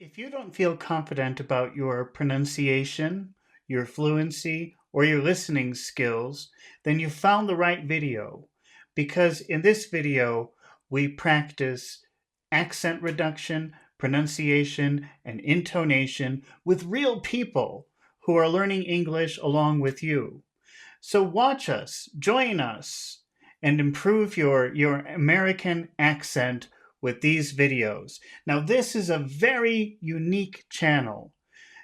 If you don't feel confident about your pronunciation, your fluency, or your listening skills, then you found the right video. Because in this video, we practice accent reduction, pronunciation, and intonation with real people who are learning English along with you. So watch us, join us, and improve your American accent with these videos. Now, this is a very unique channel.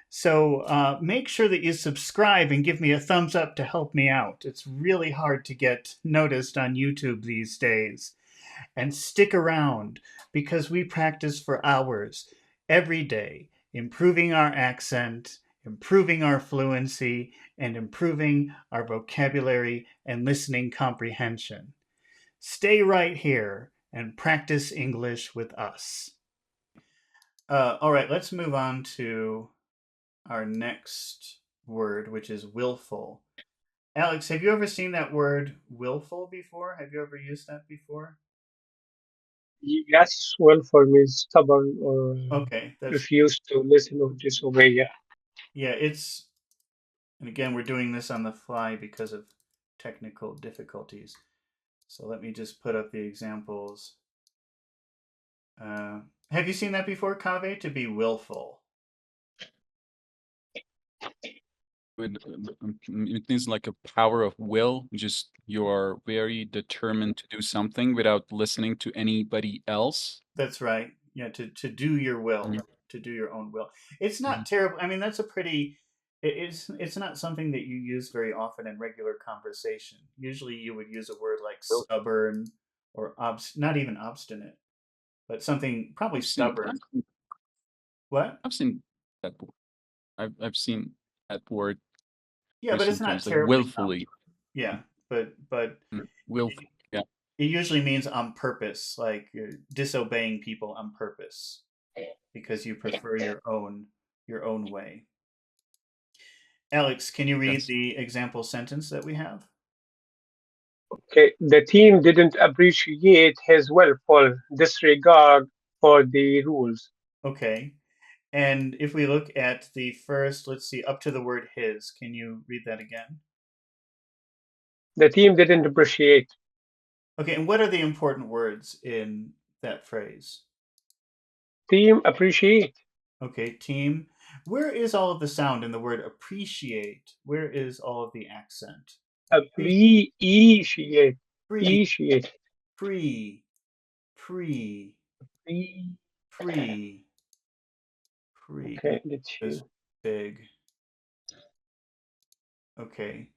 So make sure that you subscribe and give me a thumbs up to help me out. It's really hard to get noticed on YouTube these days. And stick around because we practice for hours every day, improving our accent, improving our fluency, and improving our vocabulary and listening comprehension. Stay right here and practice English with us. All right, let's move on to our next word, which is willful. Alex, have you ever seen that word willful before? Have you ever used that before? Yes, well, for me, stubborn or Okay, that's refuse to listen or disobey. Yeah. yeah, it's and again we're doing this on the fly because of technical difficulties. So let me just put up the examples. Have you seen that before, Kave? To be willful. It means like a power of will, just you're very determined to do something without listening to anybody else. That's right. Yeah, to do your will, Mhm, to do your own will. It's mhm. not terrible. I mean, that's a pretty. It's not something that you use very often in regular conversation. Usually, you would use a word like Will. stubborn or not even obstinate, but something probably I've seen, stubborn. I've seen, What? I've seen that. I've seen that word Yeah, but it's recent not times, like terribly common. willfully. Yeah, but Willful. Yeah, it usually means on purpose, like you're disobeying people on purpose because you prefer your own way. Alex, can you read yes. the example sentence that we have? Okay. The team didn't appreciate his willful disregard for the rules. Okay. And if we look at the first, let's see, up to the word his, can you read that again? The team didn't appreciate. Okay, and what are the important words in that phrase? Team appreciate. Okay, team. Where is all of the sound in the word appreciate? Where is all of the accent? Appreciate. Pre, Appreciate. pre, pre, pre, pre. Okay. Let's Is see. big. Okay.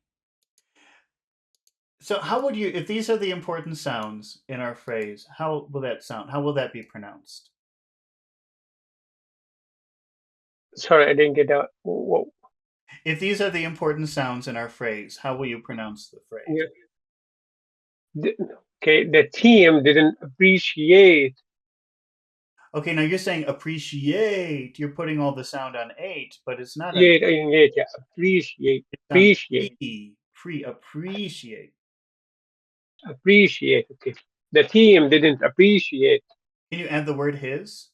So how would you, if these are the important sounds in our phrase, how will that sound? How will that be pronounced? Sorry, I didn't get that. Whoa. If these are the important sounds in our phrase, how will you pronounce the phrase? Yeah. Okay. The team didn't appreciate. Okay, now you're saying appreciate. You're putting all the sound on eight, but it's not an Yeah. Appreciate. it's on Appreciate. appreciate. Appreciate. Okay. The team didn't appreciate. Can you add the word his?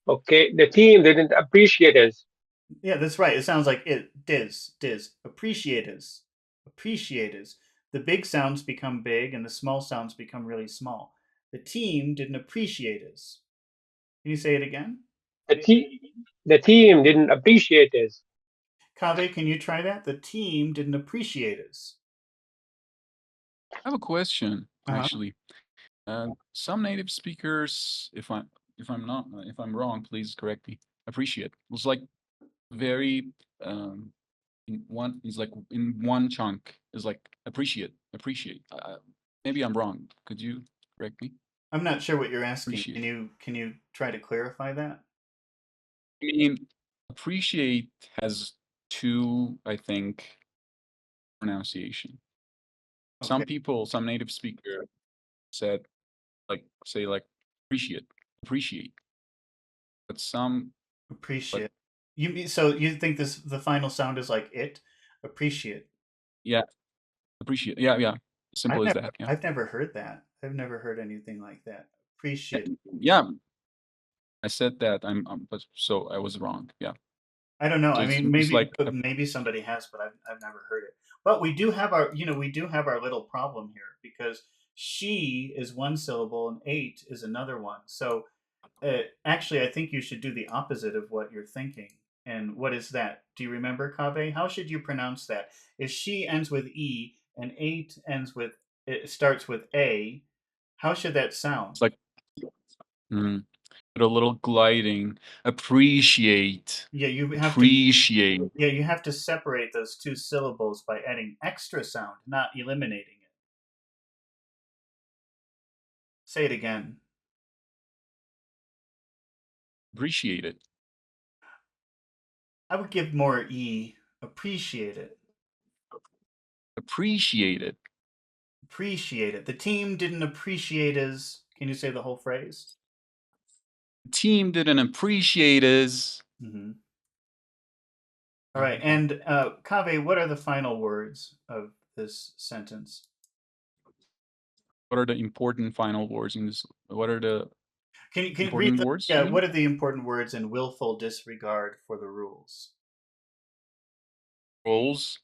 Okay. The team didn't appreciate us. Yeah, that's right. It sounds like it. Diz. Appreciate is. The big sounds become big and the small sounds become really small. The team didn't appreciate us. Can you say it again? The, te- the team didn't appreciate us. Kave, can you try that? The team didn't appreciate us. I have a question Uh-huh. actually. Some native speakers, if I'm wrong, please correct me. Appreciate. It's like very in one. It's like in one chunk. Is like appreciate. Maybe I'm wrong. Could you correct me? I'm not sure what you're asking. Can Appreciate. you try to clarify that? I mean, appreciate has two, I think, pronunciation. Okay. Some native speaker said like appreciate, appreciate, but but Appreciate. You think this the final sound is like it? Appreciate. yeah, appreciate. Yeah, yeah. Simple as that. Yeah. I've never heard that. I've never heard anything like that. Yeah, Appreciate. yeah. I said that but so I was wrong. Yeah. I don't know. So I it's mean, it's maybe like maybe somebody has, but I've never heard it. But we do have our, we do have our little problem here because she is one syllable and eight is another one. So actually, I think you should do the opposite of what you're thinking. And what is that? Do you remember, Kave? How should you pronounce that? If she ends with e and eight ends with, it starts with a, how should that sound? it's like mm, but a little gliding. Appreciate. Yeah, you have to. Appreciate. Yeah, you have to separate those two syllables by adding extra sound, not eliminating it. Say it again. Appreciate it. I would give more e. Appreciate it. Appreciate it. Appreciate it. The team didn't appreciate his. Can you say the whole phrase? The team didn't appreciate us. Mm-hmm. All right. And Kave, what are the final words of this sentence? What are the important final words in this? What are the Can you read important the, words, yeah, you mean? what are the important words in willful disregard for the rules? Rules,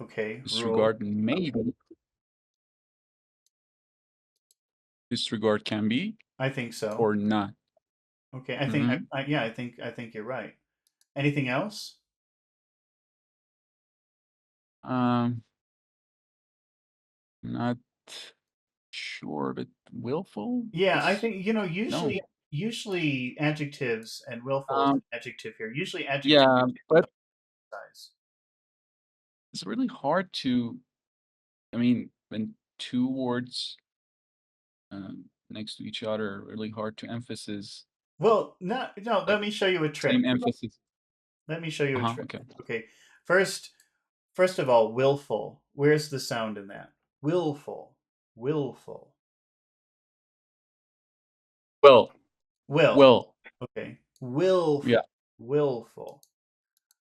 Okay, rule. disregard, maybe. Disregard can be I think so. or not. Okay, I think Mhm. yeah, I think you're right. Anything else? Um, not sure, but willful Yeah, I is think no. usually adjectives, and willful is Um, an adjective here. Usually adjectives yeah, but emphasize. it's really hard to. I mean, when two words next to each other, are really hard to emphasize Well, no. like Let me show you a same trick. emphasis. Let me show you a Uh-huh. trick. Okay. Okay, first, first of all, willful. Where's the sound in that? Willful, willful. Well, Will. well, Okay, willful, yeah. willful.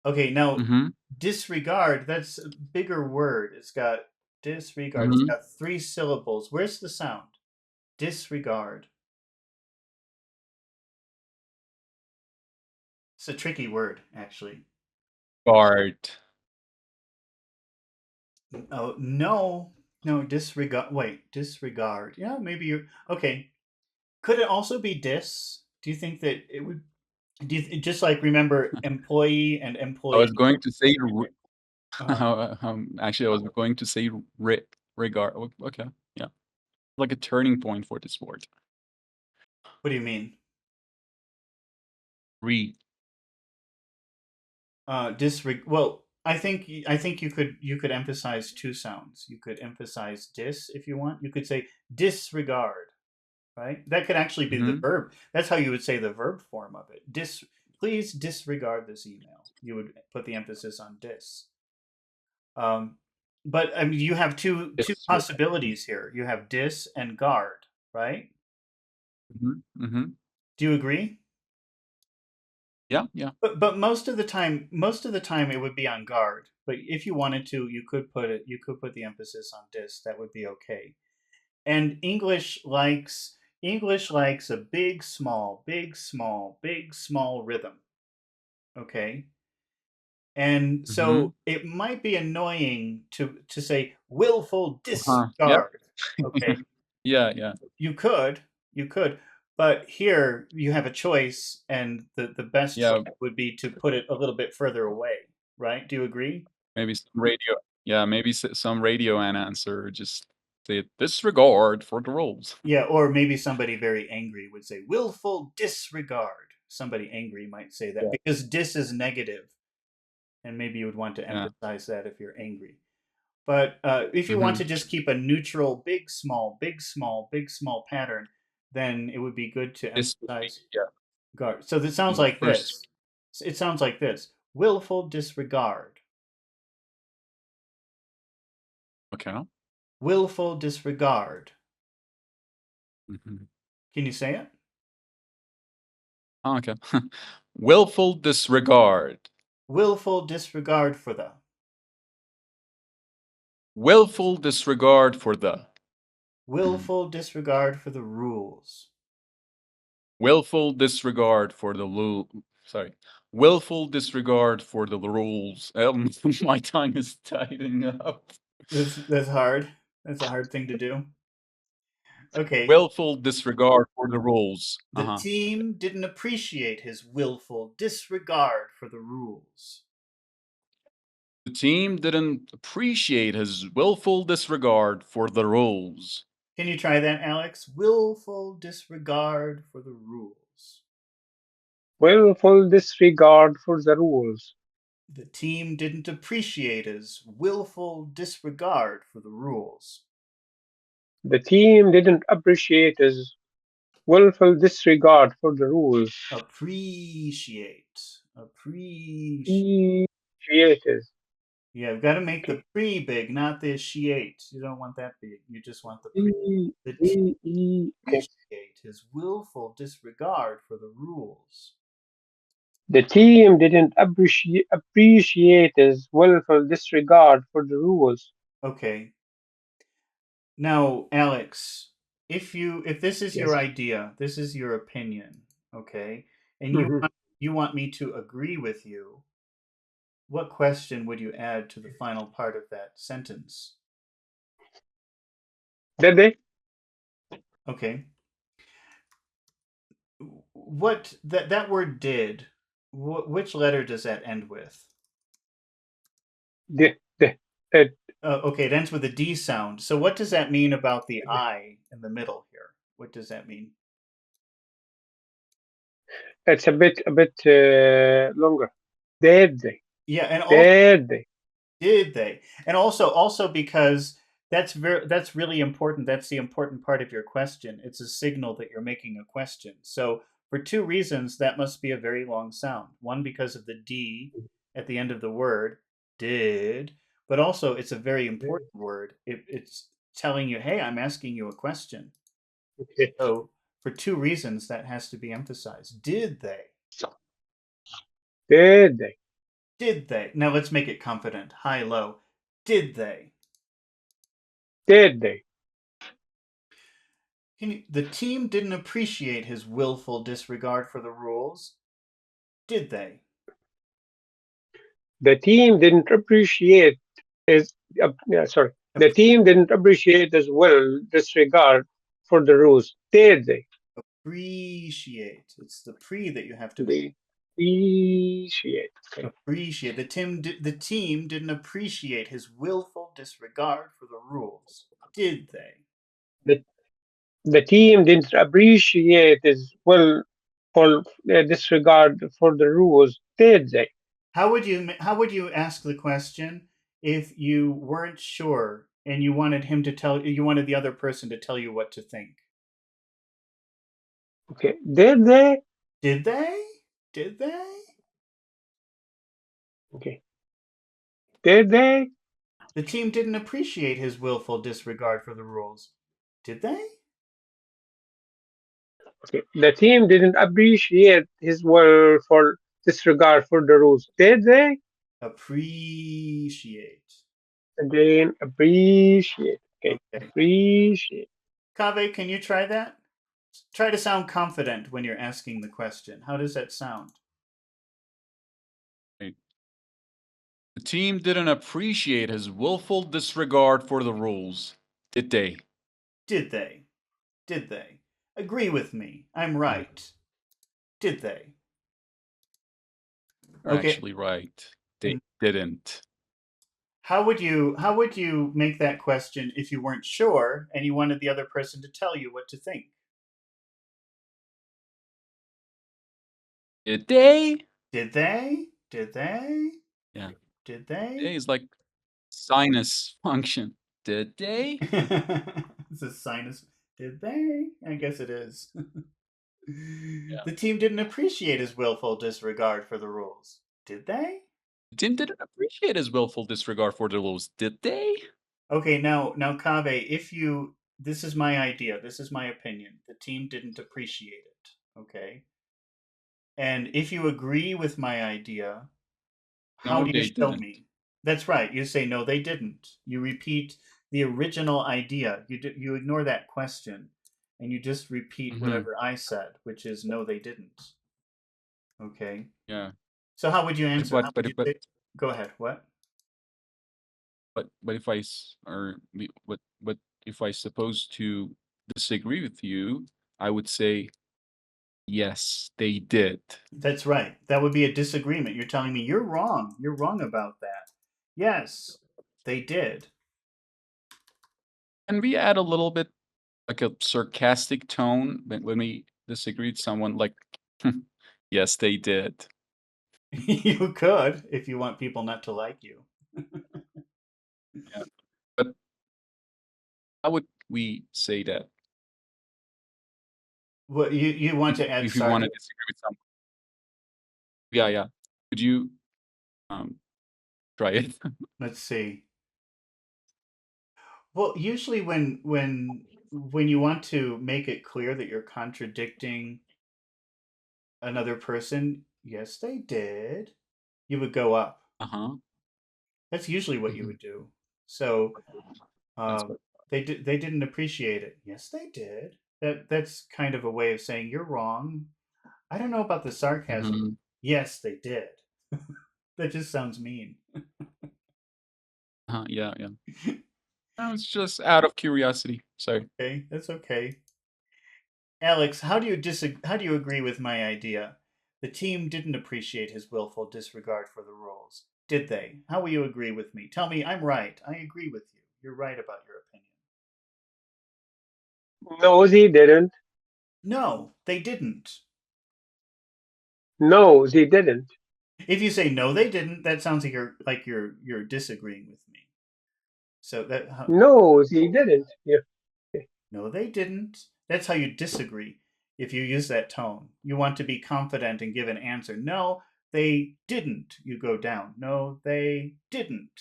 Okay, now Mm-hmm. disregard. That's a bigger word. It's got disregard. It's Mm-hmm. got three syllables. Where's the sound? Disregard. It's a tricky word, actually. Guard. Oh, no, no, disregard. Wait, disregard. Yeah, maybe you're okay. Could it also be dis? Do you think that it would? Just like remember employee and I was employee? going to say Uh, actually I was going to say regard. Okay. Yeah. Like a turning point for this word. what do you mean? Re. Disreg. Well, I think you could emphasize two sounds. You could emphasize dis if you want. You could say disregard, right? That could actually be the Mhm. verb. That's how you would say the verb form of it. Please disregard this email. You would put the emphasis on dis. Um, but I mean, you have two Disregard. possibilities here. You have dis and guard, right? Mhm. Mhm. Do you agree? Yeah, yeah. But most of the time, it would be on guard. But if you wanted to, you could put it. You could put the emphasis on dis. That would be okay. And English likes a big, small, big, small, big, small rhythm. Okay. And Mhm. so it might be annoying to say willful Uh-huh. Yep. disregard. Okay. Yeah, yeah. You could, you could, but here you have a choice, and the best choice Yeah, would be to put it a little bit further away, right? Do you agree? maybe some radio yeah, maybe some radio announcer just say disregard for the rules. Yeah, or maybe somebody very angry would say willful disregard. Somebody angry might say that Yeah. because dis is negative, and maybe you would want to Yeah. emphasize that if you're angry. But if you want to Mhm. just keep a neutral big, small, big, small, big, small pattern, then it would be good to This would be emphasize yeah, guard. So it sounds the like first this. It sounds like this: willful disregard, okay. willful disregard. Mhm. Can you say it? Oh, okay. Willful disregard. Willful disregard for the. Willful disregard for the. Mhm. Willful disregard for the rules. Willful disregard for the sorry. Willful disregard for the rules. My tongue is tightening up. That's hard. That's a hard thing to do. Okay. Willful disregard for the rules. The team didn't appreciate his willful disregard for the rules. The team didn't appreciate his willful disregard for the rules. Can you try that, Alex? Willful disregard for the rules. Willful disregard for the rules. The team didn't appreciate his willful disregard for the rules. The team didn't appreciate his willful disregard for the rules. Appreciate. Appreciated. Yeah, we've got to make the Okay. pre big, not the she-ate. You don't want that big. You just want the pre. The team Okay. appreciate his willful disregard for the rules. The team didn't appreciate his willful disregard for the rules. Okay. Now, Alex, if this is your Yes. idea, this is your opinion, okay, and Mhm. you want me to agree with you, what question would you add to the final part of that sentence? Did they? Okay. What that word did, which letter does that end with? The, it, Okay, it ends with a D sound. So what does that mean about the I in the middle here? What does that mean? it's a bit longer. Did they? Yeah, and also Did they? did they? And also because that's really important. That's the important part of your question. It's a signal that you're making a question. So for two reasons, that must be a very long sound. One, because of the D at the end of the word, did, but also it's a very important word. It's telling you, hey, I'm asking you a question. Okay. So for two reasons, that has to be emphasized. Did they? Did they? Did they? Now let's make it confident. High, low. Did they? Did they? The team didn't appreciate his willful disregard for the rules, did they? The team didn't appreciate his. Sorry. The team didn't appreciate his will disregard for the rules. Did they? Appreciate. It's the pre that you have to make. They appreciate. Okay. Appreciate. The team didn't appreciate his willful disregard for the rules, did they? The, the team didn't appreciate his will for disregard for the rules. Did they? How would you ask the question if you weren't sure and you wanted the other person to tell you what to think? Okay. Did they? Did they? Did they? Okay. Did they? The team didn't appreciate his willful disregard for the rules, did they? Okay. The team didn't appreciate his will for disregard for the rules. Did they? Appreciate. Again, appreciate. Okay. Okay. Appreciate. Kaveh, can you try that? Try to sound confident when you're asking the question. How does that sound? Right. The team didn't appreciate his willful disregard for the rules, did they? Did they? Did they? Agree with me. I'm Yeah. right. Did they? You're Okay. actually right. They And didn't. how would you make that question if you weren't sure and you wanted the other person to tell you what to think? Did they? Did they? Did they? Yeah. Did They they? is like sinus function. Did they? It's a sinus. Did they? I guess it is. Yeah. The team didn't appreciate his willful disregard for the rules. Did they? The team didn't appreciate his willful disregard for the rules, did they? Okay, now Kaveh, if you this is my idea, this is my opinion. The team didn't appreciate it. Okay. And if you agree with my idea, how No, do you they show didn't. me? That's right. You say no, they didn't. You repeat the original idea. You ignore that question, and you just repeat Mhm. whatever I said, which is no, they didn't. Okay. Yeah. So how would you But answer? How but would but you but say? Go ahead. What? but if I s or me but if I supposed to disagree with you, I would say, "Yes, they did." That's right. That would be a disagreement. You're telling me you're wrong. You're wrong about that. Yes, they did. And we add a little bit like a sarcastic tone when we disagree with someone, like, "Yes, they did." You could if you want people not to like you. Yeah. But how would we say that What you want to add if you wanna sarcasm? disagree with someone? Yeah, yeah. Could you, um, try it? Let's see. Well, usually when you want to make it clear that you're contradicting another person, yes, they did. You would go up. Uh-huh. That's usually what you Mhm. would do. So That's what they didn't appreciate it. Yes, they did. That's kind of a way of saying you're wrong. I don't know about the sarcasm. mhm. Yes, they did. That just sounds mean. Uh-huh, yeah, yeah. No, it's just out of curiosity, so Okay, that's okay. Alex, how do you agree with my idea? The team didn't appreciate his willful disregard for the rules, did they? How will you agree with me? Tell me I'm right. I agree with you. You're right about your opinion. No, they didn't. No, they didn't. No, they didn't. If you say no, they didn't, that sounds like you're disagreeing with me. So No, they didn't. Yeah. no, they didn't. That's how you disagree. If you use that tone, you want to be confident and give an answer. No, they didn't. You go down. No, they didn't.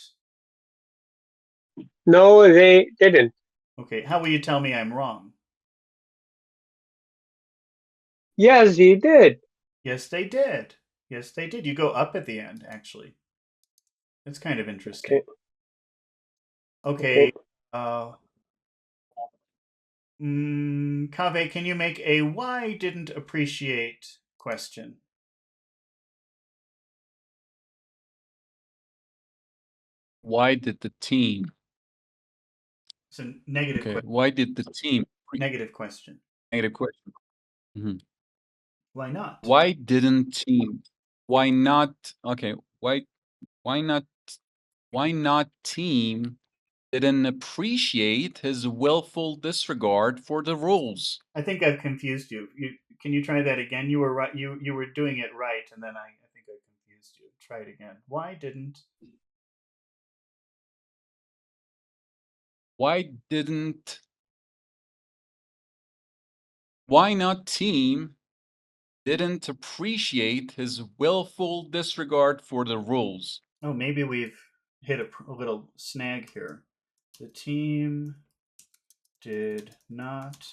No, they didn't. Okay, how will you tell me I'm wrong? Yes, they did. Yes, they did. Yes, they did. You go up at the end, actually. It's kind of interesting. Okay. Okay, Okay. uh, Kave, can you make a why didn't appreciate question? why did the team It's a negative okay, why did the team negative question. negative question. Mhm. Why not? Why didn't team why not okay, why not why not team didn't appreciate his willful disregard for the rules? I think I've confused you. Can you try that again? You were right. You were doing it right, and then I think I confused you. Try it again. Why didn't? Why didn't why not team didn't appreciate his willful disregard for the rules? Oh, maybe we've hit a little snag here. The team did not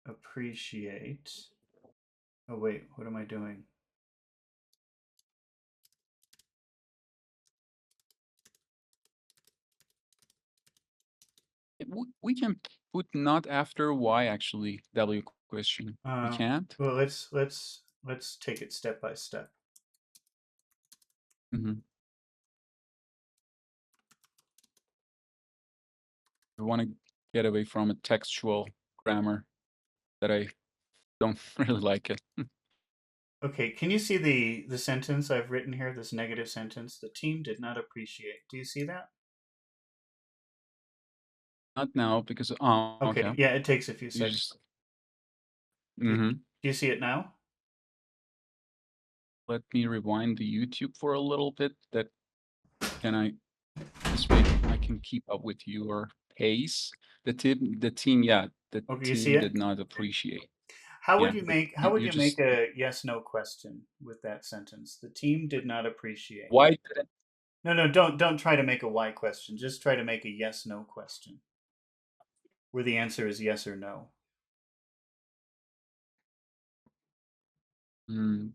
appreciate. Oh wait, what am I doing? We can put not after why actually W question. We Uh, can't? well, let's take it step by step. Mhm. We want to get away from a textual grammar that I don't really like it. Okay, can you see the sentence I've written here? This negative sentence. The team did not appreciate. Do you see that? Not now because okay. Okay, yeah, it takes a few You seconds. just Do you, mhm. do you see it now? Let me rewind the YouTube for a little bit. That can I this way I can keep up with your pace. The team, yeah, the Okay, you see team it? did not Okay. appreciate. Yeah, but How would you you make just a yes no question with that sentence? The team did not appreciate. why didn't No, no, don't try to make a why question. Just try to make a yes no question where the answer is yes or no. mm,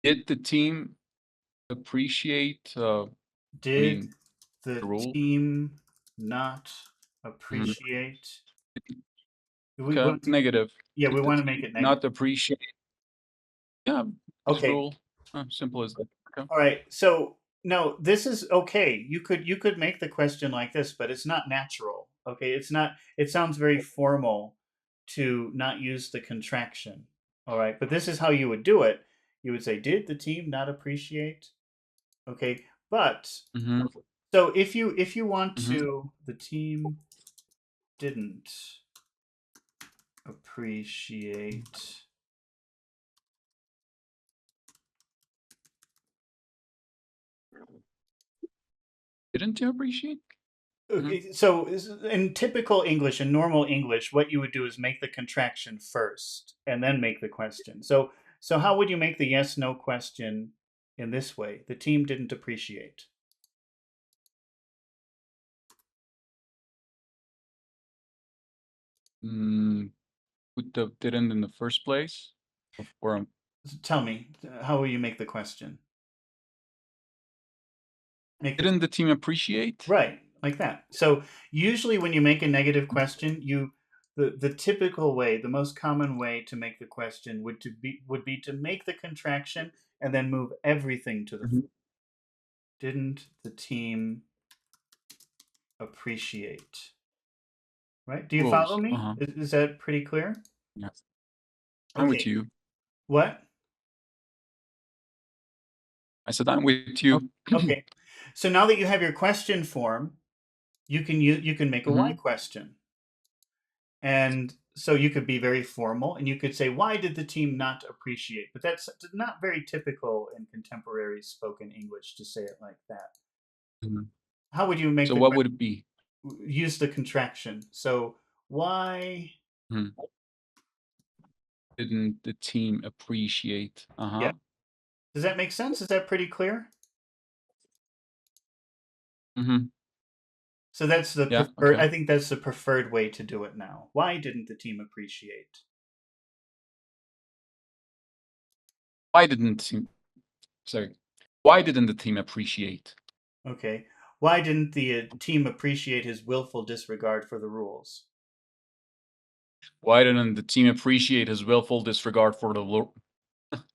did the team appreciate I Did mean the the rule? team not Mhm. appreciate We Okay, want to, negative. yeah, we Did the want to make team it negative. not appreciate? Yeah, this Okay. rule. Simple as that. Okay. All right. So no, this is okay. You could make the question like this, but it's not natural. Okay, it's not. It sounds very formal to not use the contraction. All right, but this is how you would do it. You would say, "Did the team not appreciate?" Okay, but Mm-hmm. so if you want Mm-hmm. to, the team didn't appreciate. Didn't you appreciate? Mm-hmm. Okay, so in typical English, in normal English, what you would do is make the contraction first and then make the question. So how would you make the yes no question in this way? The team didn't appreciate. Put the didn't in the first place, or Tell me, how will you make the question? Make the didn't the team appreciate? right, like that. So usually when you make a negative question, the typical way, the most common way to make the question would be to make the contraction and then move everything to the Mhm. didn't the team appreciate? Right? Do you follow Rules. me? Uh-huh. Is that pretty clear? Yes. I'm with Okay. you. What? I said I'm with Oh, you. okay. So now that you have your question form, you can make a why Hmm. question. And so you could be very formal and you could say, why did the team not appreciate? But that's not very typical in contemporary spoken English to say it like that. How would you make So the what would it be? use the contraction? So why? Hmm. Didn't the team appreciate? Yeah. Uh-huh. Does that make sense? Is that pretty clear? Hmm. So that's the Yeah. preferred. Okay. I think that's the preferred way to do it now. Why didn't the team appreciate? Why didn't the team? Sorry. Why didn't the team appreciate? Okay. Why didn't the team appreciate his willful disregard for the rules? Why didn't the team appreciate his willful disregard for the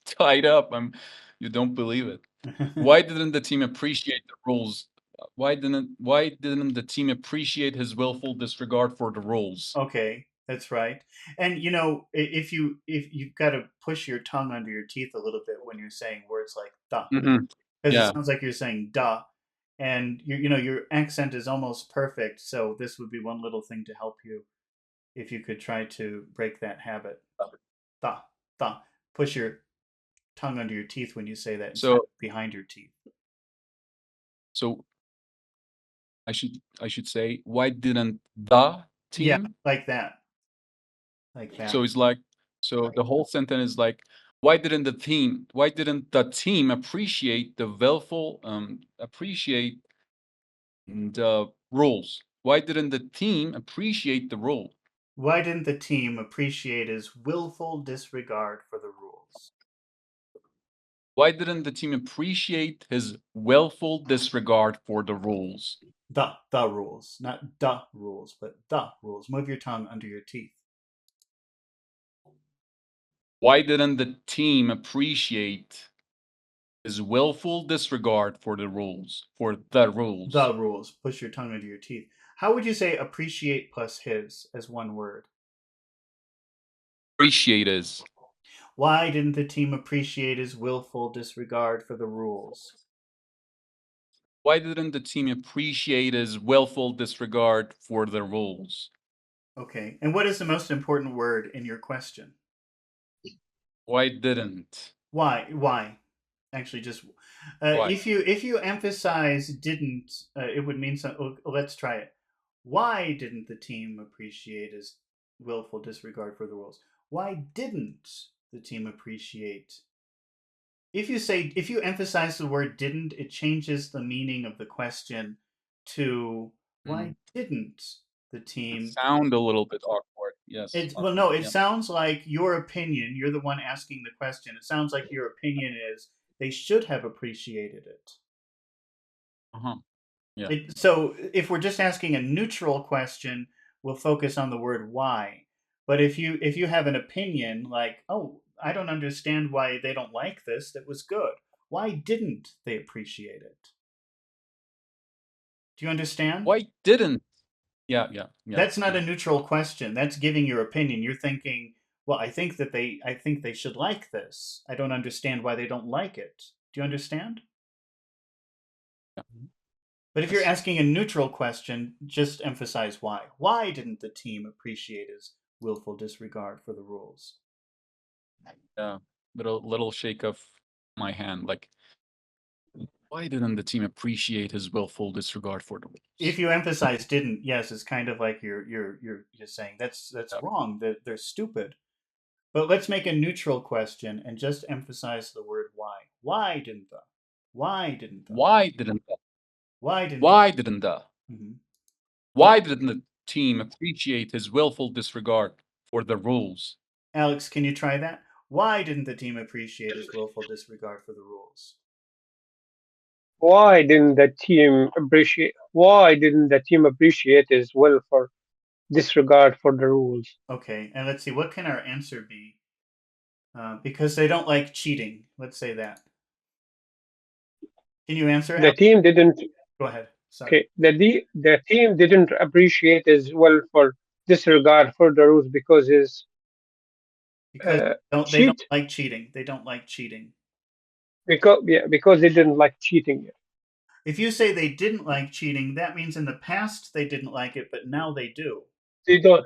tied up? You don't believe it. Why didn't the team appreciate the rules? Why didn't the team appreciate his willful disregard for the rules? Okay, that's right. And if you've got to push your tongue under your teeth a little bit when you're saying words like "the," Mhm. because it Yeah. sounds like you're saying "duh," and your accent is almost perfect. So this would be one little thing to help you if you could try to break that habit. "The," "the." Push your tongue under your teeth when you say that instead So of behind your teeth. so I should say, why didn't the Yeah, team? like that, like that. So it's like so the whole sentence is like, why didn't the team appreciate the willful appreciate the rules? Why didn't the team appreciate the rule? Why didn't the team appreciate his willful disregard for the rules? Why didn't the team appreciate his willful disregard for the rules? The rules, not the rules, but the rules. Move your tongue under your teeth. Why didn't the team appreciate his willful disregard for the rules? For the rules. The rules. Push your tongue under your teeth. How would you say appreciate plus his as one word? Appreciate is. Why didn't the team appreciate his willful disregard for the rules? Why didn't the team appreciate his willful disregard for the rules? Okay. And what is the most important word in your question? Why didn't? Why? Why? Actually, just Why? if you emphasize didn't, it would mean some. Let's try it. Why didn't the team appreciate his willful disregard for the rules? Why didn't the team appreciate? If you emphasize the word didn't, it changes the meaning of the question to why Mm. didn't the team? Sound a little bit awkward. Yes, It well, awkward. no, it Yeah. sounds like your opinion. You're the one asking the question. It sounds like your opinion is they should have appreciated it. Uh-huh. Yeah. So if we're just asking a neutral question, we'll focus on the word why. But if you have an opinion like, oh, I don't understand why they don't like this, that was good. Why didn't they appreciate it? Do you understand? Why didn't? Yeah, yeah, yeah, That's not yeah, a neutral question. That's giving your opinion. You're thinking, well, I think they should like this. I don't understand why they don't like it. Do you understand? yeah. But if you're Yes. asking a neutral question, just emphasize why. Why didn't the team appreciate his willful disregard for the rules? Yeah. Little shake of my hand. Like, why didn't the team appreciate his willful disregard for the If rules? you emphasize didn't, yes, it's kind of like you're saying that's Yeah. wrong. That they're stupid. But let's make a neutral question and just emphasize the word why. Why didn't the? Why didn't the? Why didn't the? Why didn't the? Why didn't the? Mhm. Why, Why didn't the team appreciate his willful disregard for the rules? Alex? Can you try that? Why didn't the team appreciate his willful disregard for the rules? Why didn't the team appreciate as well for disregard for the rules? Okay, and let's see. What can our answer be? Because they don't like cheating. Let's say that. Can you answer, The Alex? team didn't Go ahead. Sorry. Okay, the team didn't appreciate as well for disregard for the rules because his Because they don't cheat like cheating. They don't like cheating. because they didn't like cheating. If you say they didn't like cheating, that means in the past they didn't like it, but now they do. They Uh,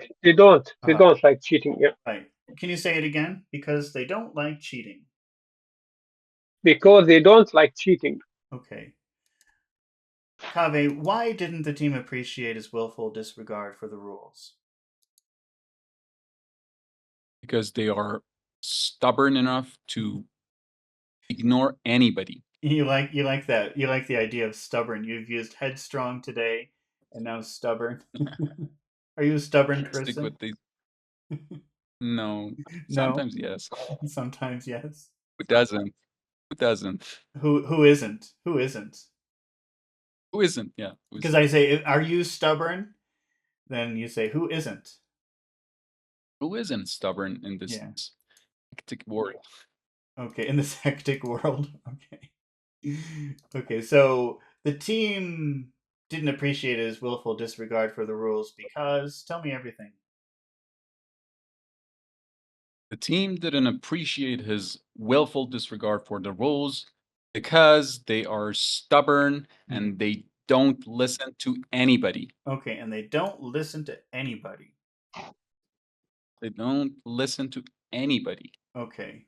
don't like cheating. Yeah, right. Can you say it again? Because they don't like cheating. because they don't like cheating. Okay. Kave, why didn't the team appreciate his willful disregard for the rules? Because they are stubborn enough to ignore anybody. You like that. You like the idea of stubborn. You've used headstrong today and now stubborn. Are you a stubborn Stick person? with the no. No. Sometimes yes. Sometimes yes. Who doesn't? Who doesn't? Who isn't? Who isn't? Who isn't? Yeah, who Because isn't? I say, "Are you stubborn?" Then you say, "Who isn't?" Who isn't stubborn in this Yeah. hectic world? Okay, in this hectic world. Okay. Okay, so the team didn't appreciate his willful disregard for the rules because tell me everything. The team didn't appreciate his willful disregard for the rules because they are stubborn Mhm. and they don't listen to anybody. Okay, and they don't listen to anybody. They don't listen to anybody. Okay.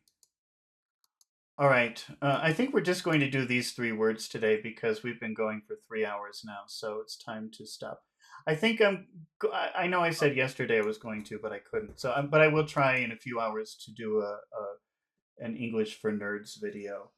All right. I think we're just going to do these three words today because we've been going for 3 hours now, so it's time to stop. I think I know I said yesterday I was going to, but I couldn't. So, but I will try in a few hours to do an English for Nerds video.